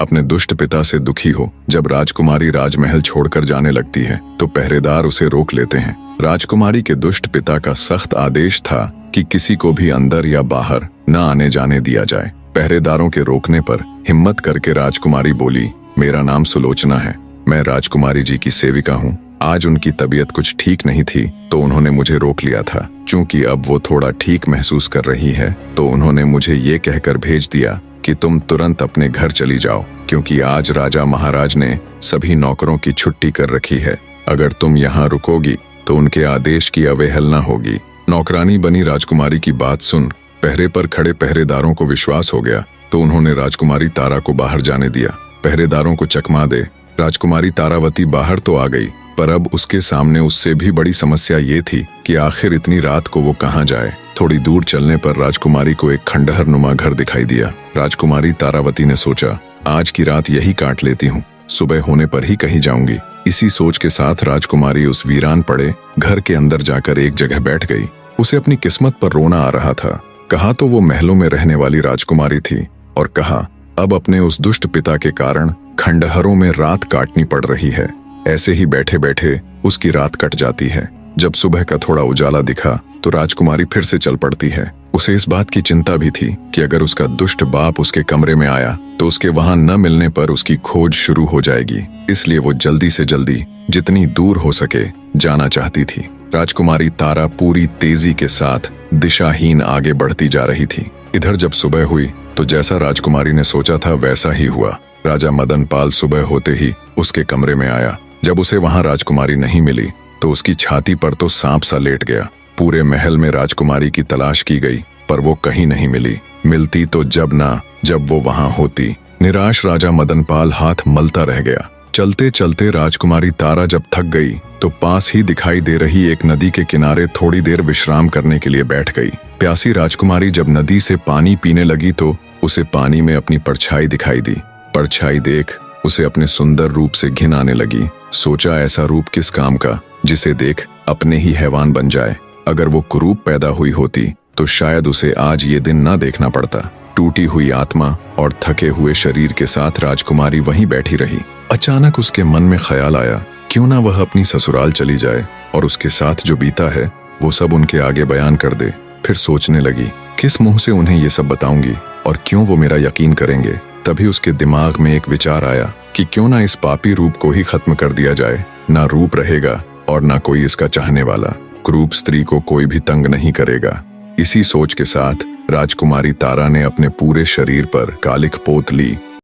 अपने दुष्ट पिता से दुखी हो। जब राजकुमारी राजमहल छोड़कर जाने लगती है तो पहरेदार उसे रोक लेते हैं। राजकुमारी के दुष्ट पिता का सख्त आदेश था कि किसी को भी अंदर या बाहर न आने जाने दिया जाए। पहरेदारों के रोकने पर हिम्मत करके राजकुमारी बोली, मेरा नाम सुलोचना है, मैं राजकुमारी जी की सेविका हूँ। आज उनकी तबीयत कुछ ठीक नहीं थी तो उन्होंने मुझे रोक लिया था। चूंकि अब वो थोड़ा ठीक महसूस कर रही है तो उन्होंने मुझे ये कहकर भेज दिया कि तुम तुरंत अपने घर चली जाओ, क्योंकि आज राजा महाराज ने सभी नौकरों की छुट्टी कर रखी है। अगर तुम यहाँ रुकोगी तो उनके आदेश की अवहेलना होगी। नौकरानी बनी राजकुमारी की बात सुन पहरे पर खड़े पहरेदारों को विश्वास हो गया तो उन्होंने राजकुमारी तारा को बाहर जाने दिया। पहरेदारों को चकमा दे राजकुमारी तारावती बाहर तो आ गई, पर अब उसके सामने उससे भी बड़ी समस्या ये थी कि आखिर इतनी रात को वो कहाँ जाए। थोड़ी दूर चलने पर राजकुमारी को एक खंडहर नुमा घर दिखाई दिया। राजकुमारी तारावती ने सोचा, आज की रात यही काट लेती हूँ, सुबह होने पर ही कहीं जाऊंगी। इसी सोच के साथ राजकुमारी उस वीरान पड़े घर के अंदर जाकर एक जगह बैठ गई। उसे अपनी किस्मत पर रोना आ रहा था। कहा तो वो महलों में रहने वाली राजकुमारी थी और कहा अब अपने उस दुष्ट पिता के कारण खंडहरों में रात काटनी पड़ रही है। ऐसे ही बैठे बैठे उसकी रात कट जाती है। जब सुबह का थोड़ा उजाला दिखा तो राजकुमारी फिर से चल पड़ती है। उसे इस बात की चिंता भी थी कि अगर उसका दुष्ट बाप उसके कमरे में आया तो उसके वहां न मिलने पर उसकी खोज शुरू हो जाएगी। इसलिए वो जल्दी से जल्दी जितनी दूर हो सके जाना चाहती थी। राजकुमारी तारा पूरी तेजी के साथ दिशाहीन आगे बढ़ती जा रही थी। इधर जब सुबह हुई तो जैसा राजकुमारी ने सोचा था वैसा ही हुआ। राजा मदनपाल सुबह होते ही उसके कमरे में आया। जब उसे वहां राजकुमारी नहीं मिली तो उसकी छाती पर तो सांप सा लेट गया। पूरे महल में राजकुमारी की तलाश की गई पर वो कहीं नहीं मिली। मिलती तो जब वो वहां होती। निराश राजा मदनपाल हाथ मलता रह गया। चलते चलते राजकुमारी तारा जब थक गई तो पास ही दिखाई दे रही एक नदी के किनारे थोड़ी देर विश्राम करने के लिए बैठ गई। प्यासी राजकुमारी जब नदी से पानी पीने लगी तो उसे पानी में अपनी परछाई दिखाई दी। परछाई देख उसे अपने सुंदर रूप से घिन आने लगी। सोचा ऐसा रूप किस काम का जिसे देख अपने ही हैवान बन जाए। अगर वो कुरूप पैदा हुई होती तो शायद उसे आज ये दिन ना देखना पड़ता। टूटी हुई आत्मा और थके हुए शरीर के साथ राजकुमारी वहीं बैठी रही। अचानक उसके मन में ख्याल आया, क्यों ना वह अपनी ससुराल चली जाए और उसके साथ जो बीता है वो सब उनके आगे बयान कर दे। फिर सोचने लगी, किस मुंह से उन्हें ये सब बताऊंगी और क्यों वो मेरा यकीन करेंगे। तभी उसके दिमाग में एक विचार आया कि क्यों ना इस पापी रूप को ही खत्म कर दिया जाए। ना रूप रहेगा और ना कोई इसका चाहने वाला। क्रूप स्त्री को कोई भी तंग नहीं करेगा। इसी सोच के साथ राजकुमारी तारा ने अपने पूरे शरीर पर कालिख पोत ली